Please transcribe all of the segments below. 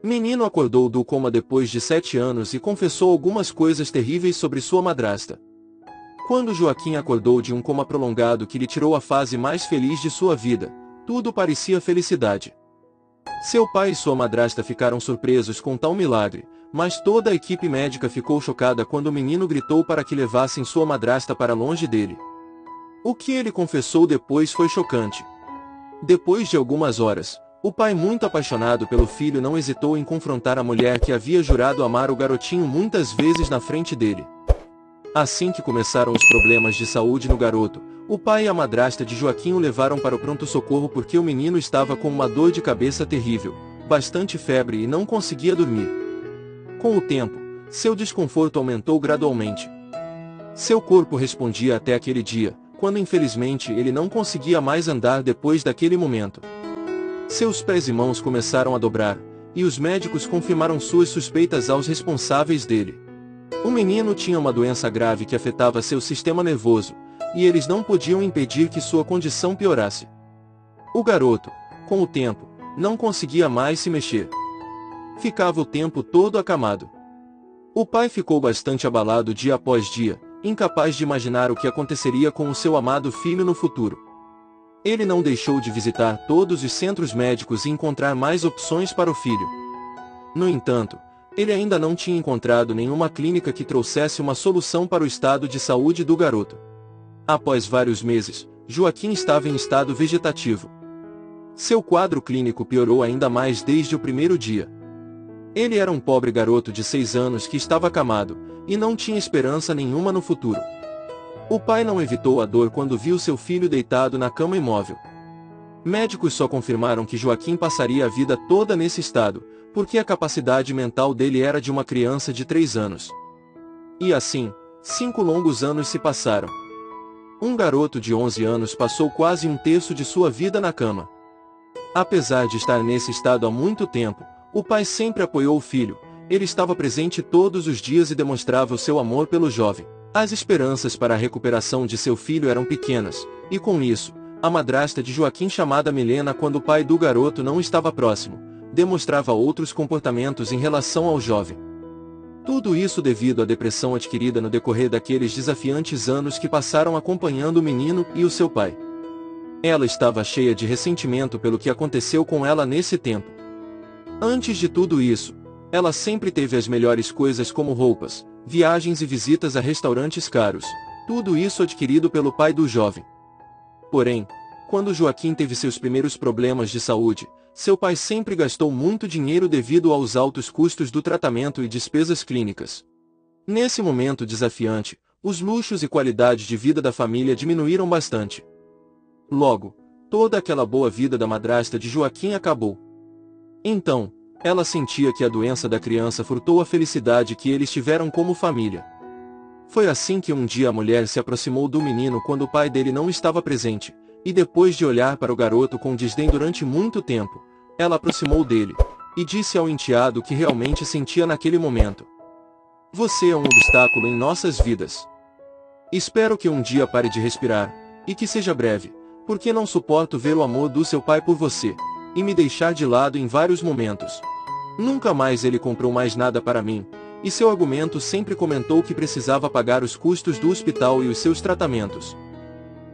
Menino acordou do coma depois de 7 anos e confessou algumas coisas terríveis sobre sua madrasta. Quando Joaquim acordou de um coma prolongado que lhe tirou a fase mais feliz de sua vida, tudo parecia felicidade. Seu pai e sua madrasta ficaram surpresos com tal milagre, mas toda a equipe médica ficou chocada quando o menino gritou para que levassem sua madrasta para longe dele. O que ele confessou depois foi chocante. Depois de algumas horas, o pai, muito apaixonado pelo filho, não hesitou em confrontar a mulher que havia jurado amar o garotinho muitas vezes na frente dele. Assim que começaram os problemas de saúde no garoto, o pai e a madrasta de Joaquim o levaram para o pronto-socorro porque o menino estava com uma dor de cabeça terrível, bastante febre e não conseguia dormir. Com o tempo, seu desconforto aumentou gradualmente. Seu corpo respondia até aquele dia, quando infelizmente ele não conseguia mais andar depois daquele momento. Seus pés e mãos começaram a dobrar, e os médicos confirmaram suas suspeitas aos responsáveis dele. O menino tinha uma doença grave que afetava seu sistema nervoso, e eles não podiam impedir que sua condição piorasse. O garoto, com o tempo, não conseguia mais se mexer. Ficava o tempo todo acamado. O pai ficou bastante abalado dia após dia, incapaz de imaginar o que aconteceria com o seu amado filho no futuro. Ele não deixou de visitar todos os centros médicos e encontrar mais opções para o filho. No entanto, ele ainda não tinha encontrado nenhuma clínica que trouxesse uma solução para o estado de saúde do garoto. Após vários meses, Joaquim estava em estado vegetativo. Seu quadro clínico piorou ainda mais desde o primeiro dia. Ele era um pobre garoto de 6 anos que estava acamado, e não tinha esperança nenhuma no futuro. O pai não evitou a dor quando viu seu filho deitado na cama imóvel. Médicos só confirmaram que Joaquim passaria a vida toda nesse estado, porque a capacidade mental dele era de uma criança de 3 anos. E assim, 5 longos anos se passaram. Um garoto de 11 anos passou quase um terço de sua vida na cama. Apesar de estar nesse estado há muito tempo, o pai sempre apoiou o filho, ele estava presente todos os dias e demonstrava o seu amor pelo jovem. As esperanças para a recuperação de seu filho eram pequenas, e com isso, a madrasta de Joaquim, chamada Milena, quando o pai do garoto não estava próximo, demonstrava outros comportamentos em relação ao jovem. Tudo isso devido à depressão adquirida no decorrer daqueles desafiantes anos que passaram acompanhando o menino e o seu pai. Ela estava cheia de ressentimento pelo que aconteceu com ela nesse tempo. Antes de tudo isso, ela sempre teve as melhores coisas como roupas, viagens e visitas a restaurantes caros, tudo isso adquirido pelo pai do jovem. Porém, quando Joaquim teve seus primeiros problemas de saúde, seu pai sempre gastou muito dinheiro devido aos altos custos do tratamento e despesas clínicas. Nesse momento desafiante, os luxos e qualidade de vida da família diminuíram bastante. Logo, toda aquela boa vida da madrasta de Joaquim acabou. Então, ela sentia que a doença da criança furtou a felicidade que eles tiveram como família. Foi assim que um dia a mulher se aproximou do menino quando o pai dele não estava presente, e depois de olhar para o garoto com desdém durante muito tempo, ela aproximou dele, e disse ao enteado o que realmente sentia naquele momento. Você é um obstáculo em nossas vidas. Espero que um dia pare de respirar, e que seja breve, porque não suporto ver o amor do seu pai por você, e me deixar de lado em vários momentos. Nunca mais ele comprou mais nada para mim, e seu argumento sempre comentou que precisava pagar os custos do hospital e os seus tratamentos.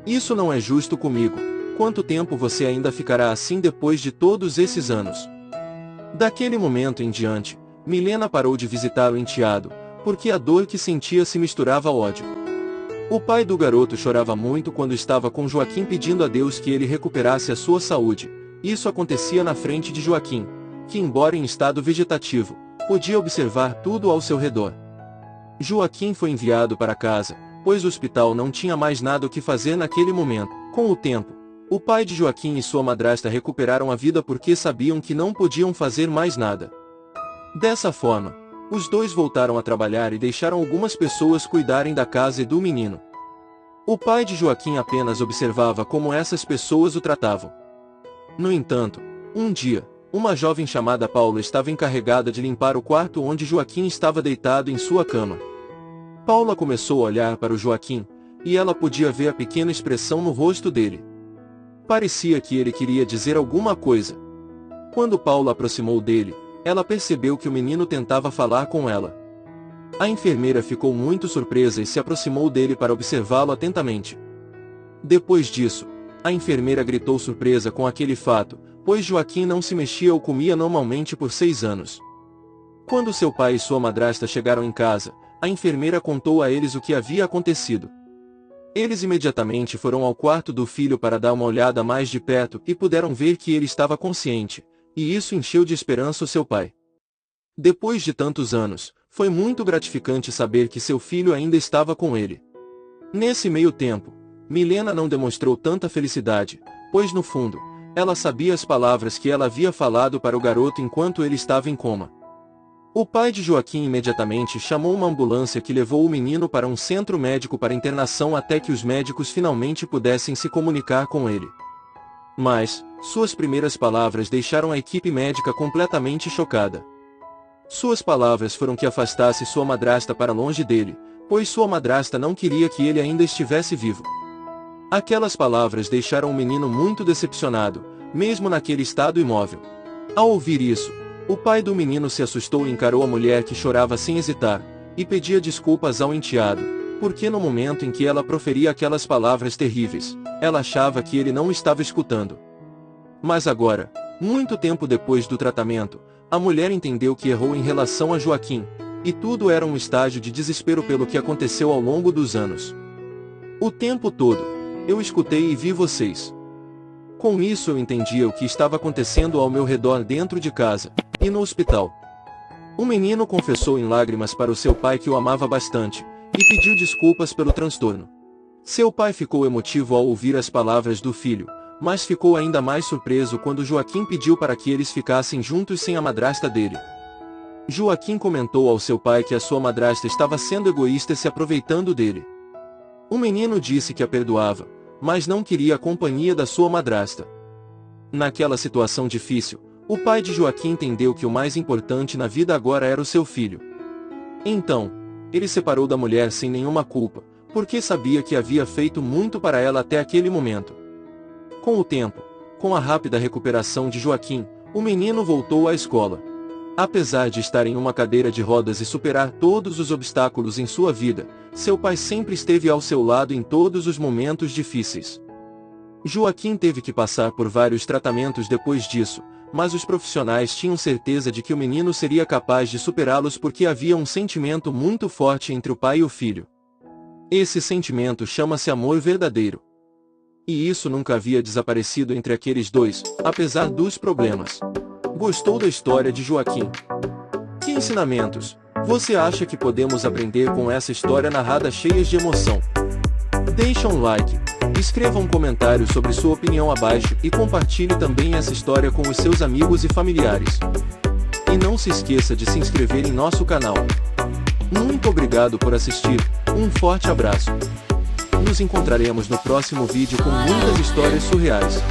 Isso não é justo comigo. Quanto tempo você ainda ficará assim depois de todos esses anos? Daquele momento em diante, Milena parou de visitar o enteado, porque a dor que sentia se misturava ao ódio. O pai do garoto chorava muito quando estava com Joaquim pedindo a Deus que ele recuperasse a sua saúde. Isso acontecia na frente de Joaquim, que, embora em estado vegetativo, podia observar tudo ao seu redor. Joaquim foi enviado para casa, pois o hospital não tinha mais nada o que fazer naquele momento. Com o tempo, o pai de Joaquim e sua madrasta recuperaram a vida porque sabiam que não podiam fazer mais nada. Dessa forma, os dois voltaram a trabalhar e deixaram algumas pessoas cuidarem da casa e do menino. O pai de Joaquim apenas observava como essas pessoas o tratavam. No entanto, um dia, uma jovem chamada Paula estava encarregada de limpar o quarto onde Joaquim estava deitado em sua cama. Paula começou a olhar para o Joaquim, e ela podia ver a pequena expressão no rosto dele. Parecia que ele queria dizer alguma coisa. Quando Paula aproximou dele, ela percebeu que o menino tentava falar com ela. A enfermeira ficou muito surpresa e se aproximou dele para observá-lo atentamente. Depois disso, a enfermeira gritou surpresa com aquele fato, pois Joaquim não se mexia ou comia normalmente por 6 anos. Quando seu pai e sua madrasta chegaram em casa, a enfermeira contou a eles o que havia acontecido. Eles imediatamente foram ao quarto do filho para dar uma olhada mais de perto e puderam ver que ele estava consciente, e isso encheu de esperança o seu pai. Depois de tantos anos, foi muito gratificante saber que seu filho ainda estava com ele. Nesse meio tempo, Milena não demonstrou tanta felicidade, pois no fundo, ela sabia as palavras que ela havia falado para o garoto enquanto ele estava em coma. O pai de Joaquim imediatamente chamou uma ambulância que levou o menino para um centro médico para internação até que os médicos finalmente pudessem se comunicar com ele. Mas, suas primeiras palavras deixaram a equipe médica completamente chocada. Suas palavras foram que afastasse sua madrasta para longe dele, pois sua madrasta não queria que ele ainda estivesse vivo. Aquelas palavras deixaram o menino muito decepcionado, mesmo naquele estado imóvel. Ao ouvir isso, o pai do menino se assustou e encarou a mulher que chorava sem hesitar, e pedia desculpas ao enteado, porque no momento em que ela proferia aquelas palavras terríveis, ela achava que ele não estava escutando. Mas agora, muito tempo depois do tratamento, a mulher entendeu que errou em relação a Joaquim, e tudo era um estágio de desespero pelo que aconteceu ao longo dos anos. O tempo todo, eu escutei e vi vocês. Com isso eu entendia o que estava acontecendo ao meu redor dentro de casa, e no hospital. O menino confessou em lágrimas para o seu pai que o amava bastante, e pediu desculpas pelo transtorno. Seu pai ficou emotivo ao ouvir as palavras do filho, mas ficou ainda mais surpreso quando Joaquim pediu para que eles ficassem juntos sem a madrasta dele. Joaquim comentou ao seu pai que a sua madrasta estava sendo egoísta e se aproveitando dele. O menino disse que a perdoava, mas não queria a companhia da sua madrasta. Naquela situação difícil, o pai de Joaquim entendeu que o mais importante na vida agora era o seu filho. Então, ele separou da mulher sem nenhuma culpa, porque sabia que havia feito muito para ela até aquele momento. Com o tempo, com a rápida recuperação de Joaquim, o menino voltou à escola. Apesar de estar em uma cadeira de rodas e superar todos os obstáculos em sua vida, seu pai sempre esteve ao seu lado em todos os momentos difíceis. Joaquim teve que passar por vários tratamentos depois disso, mas os profissionais tinham certeza de que o menino seria capaz de superá-los porque havia um sentimento muito forte entre o pai e o filho. Esse sentimento chama-se amor verdadeiro. E isso nunca havia desaparecido entre aqueles dois, apesar dos problemas. Gostou da história de Joaquim? Que ensinamentos você acha que podemos aprender com essa história narrada cheia de emoção? Deixa um like, escreva um comentário sobre sua opinião abaixo e compartilhe também essa história com os seus amigos e familiares. E não se esqueça de se inscrever em nosso canal. Muito obrigado por assistir, um forte abraço. Nos encontraremos no próximo vídeo com muitas histórias surreais.